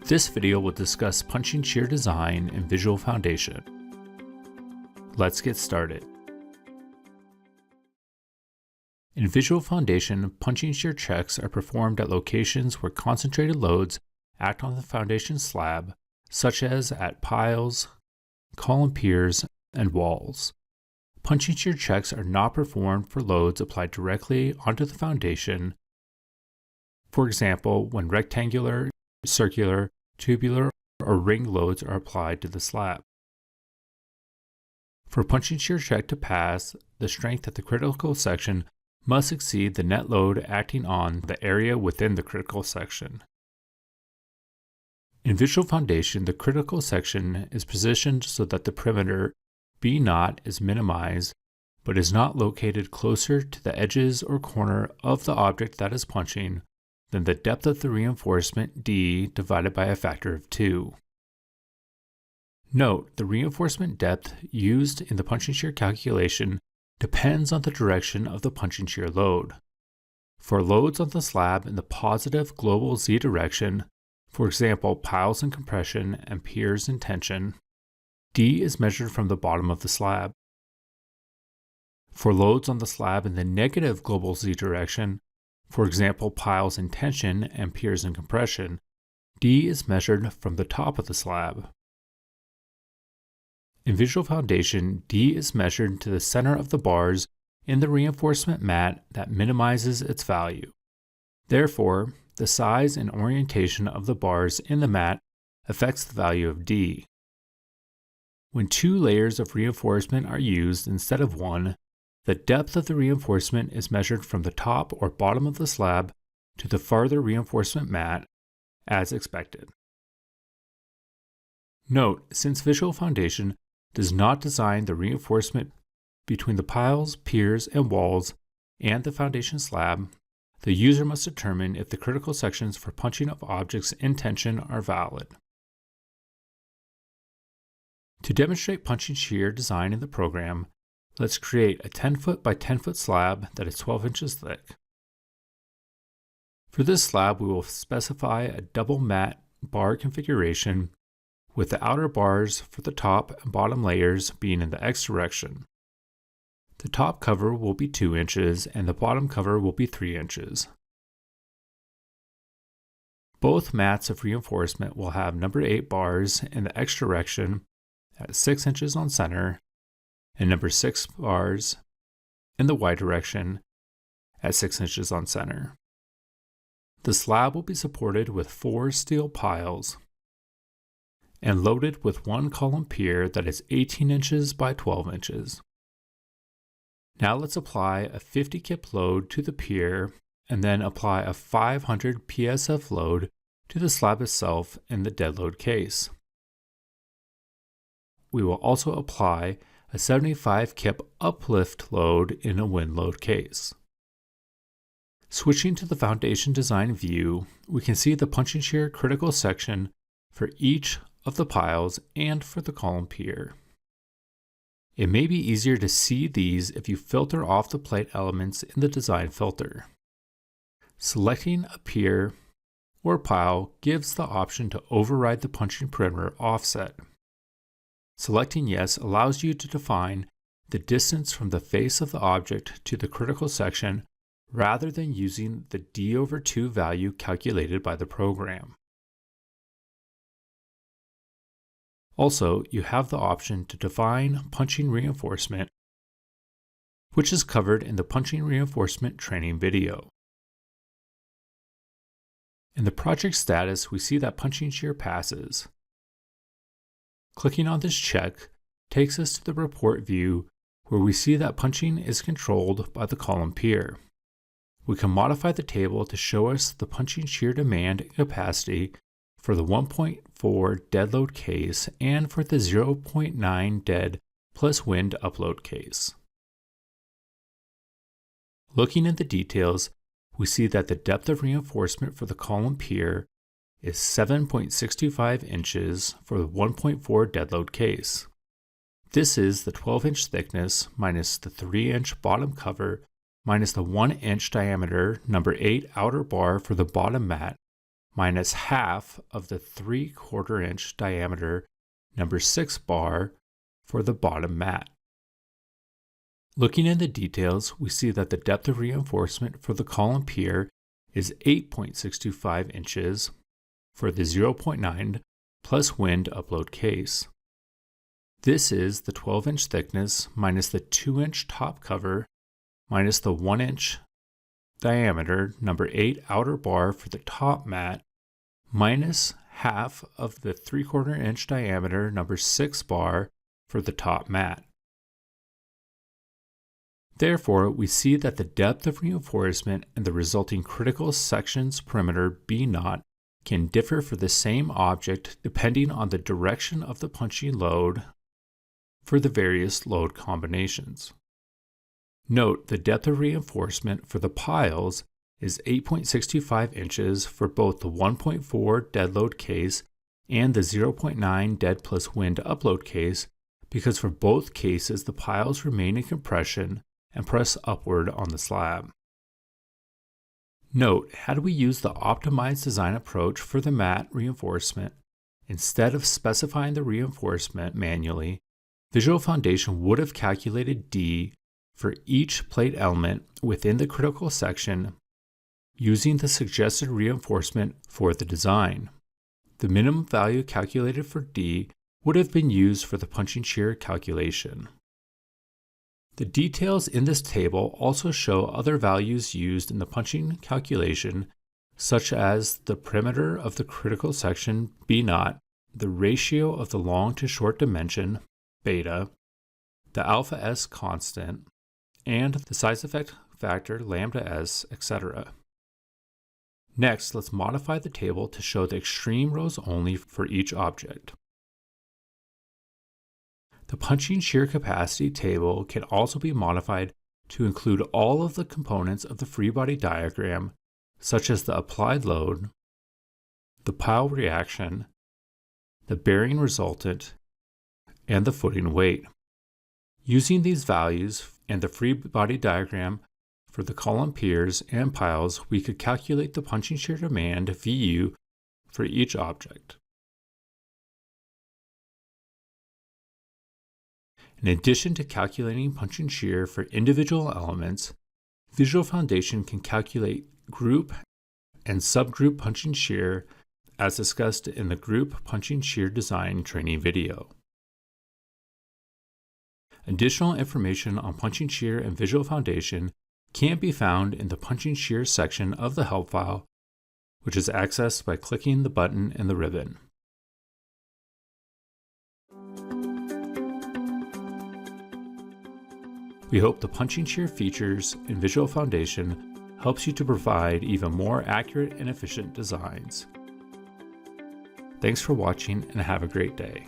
This video will discuss punching shear design in VisualFoundation. Let's get started. In VisualFoundation, punching shear checks are performed at locations where concentrated loads act on the foundation slab, such as at piles, column piers, and walls. Punching shear checks are not performed for loads applied directly onto the foundation. For example, when rectangular, circular, tubular, or ring loads are applied to the slab. For punching shear check to pass, the strength at the critical section must exceed the net load acting on the area within the critical section. In VisualFoundation, the critical section is positioned so that the perimeter B0 is minimized, but is not located closer to the edges or corner of the object that is punching than the depth of the reinforcement D divided by a factor of 2. Note, the reinforcement depth used in the punching shear calculation depends on the direction of the punching shear load. For loads on the slab in the positive global Z direction, for example piles in compression and piers in tension, D is measured from the bottom of the slab. For loads on the slab in the negative global Z direction, for example piles in tension and piers in compression, D is measured from the top of the slab. In VisualFoundation, D is measured to the center of the bars in the reinforcement mat that minimizes its value. Therefore, the size and orientation of the bars in the mat affects the value of D. When 2 layers of reinforcement are used instead of 1, the depth of the reinforcement is measured from the top or bottom of the slab to the farther reinforcement mat, as expected. Note, since VisualFoundation does not design the reinforcement between the piles, piers, and walls and the foundation slab, the user must determine if the critical sections for punching of objects in tension are valid. To demonstrate punching shear design in the program, let's create a 10-foot by 10-foot slab that is 12 inches thick. For this slab, we will specify a double mat bar configuration with the outer bars for the top and bottom layers being in the X direction. The top cover will be 2 inches and the bottom cover will be 3 inches. Both mats of reinforcement will have number 8 bars in the X direction at 6 inches on center and number 6 bars in the Y direction at 6 inches on center. The slab will be supported with 4 steel piles and loaded with 1 column pier that is 18 inches by 12 inches. Now let's apply a 50 kip load to the pier and then apply a 500 PSF load to the slab itself in the dead load case. We will also apply a 75 kip uplift load in a wind load case. Switching to the foundation design view, we can see the punching shear critical section for each of the piles and for the column pier. It may be easier to see these if you filter off the plate elements in the design filter. Selecting a pier or pile gives the option to override the punching perimeter offset. Selecting yes allows you to define the distance from the face of the object to the critical section rather than using the d/2 value calculated by the program. Also, you have the option to define punching reinforcement, which is covered in the punching reinforcement training video. In the project status, we see that punching shear passes. Clicking on this check takes us to the report view where we see that punching is controlled by the column pier. We can modify the table to show us the punching shear demand and capacity for the 1.4 dead load case and for the 0.9 dead plus wind upload case. Looking at the details, we see that the depth of reinforcement for the column pier is 7.625 inches for the 1.4 dead load case. This is the 12-inch thickness minus the 3-inch bottom cover minus the 1-inch diameter number 8 outer bar for the bottom mat minus half of the 3/4 inch diameter number 6 bar for the bottom mat. Looking in the details, we see that the depth of reinforcement for the column pier is 8.625 inches for the 0.9 plus wind upload case. This is the 12-inch thickness minus the 2-inch top cover minus the 1-inch diameter number 8 outer bar for the top mat minus half of the 3/4 inch diameter number 6 bar for the top mat. Therefore, we see that the depth of reinforcement and the resulting critical sections perimeter B0 can differ for the same object depending on the direction of the punching load for the various load combinations. Note the depth of reinforcement for the piles is 8.625 inches for both the 1.4 dead load case and the 0.9 dead plus wind upload case because for both cases the piles remain in compression and press upward on the slab. Note, had we used the optimized design approach for the mat reinforcement, instead of specifying the reinforcement manually, VisualFoundation would have calculated D for each plate element within the critical section using the suggested reinforcement for the design. The minimum value calculated for D would have been used for the punching shear calculation. The details in this table also show other values used in the punching calculation, such as the perimeter of the critical section B0, the ratio of the long to short dimension beta, the alpha S constant, and the size effect factor lambda S, etc. Next, let's modify the table to show the extreme rows only for each object. The punching shear capacity table can also be modified to include all of the components of the free body diagram, such as the applied load, the pile reaction, the bearing resultant, and the footing weight. Using these values and the free body diagram for the column piers and piles, we could calculate the punching shear demand VU for each object. In addition to calculating punching shear for individual elements, VisualFoundation can calculate group and subgroup punching shear as discussed in the group punching shear design training video. Additional information on punching shear and VisualFoundation can be found in the punching shear section of the help file, which is accessed by clicking the button in the ribbon. We hope the punching shear features in VisualFoundation helps you to provide even more accurate and efficient designs. Thanks for watching and have a great day.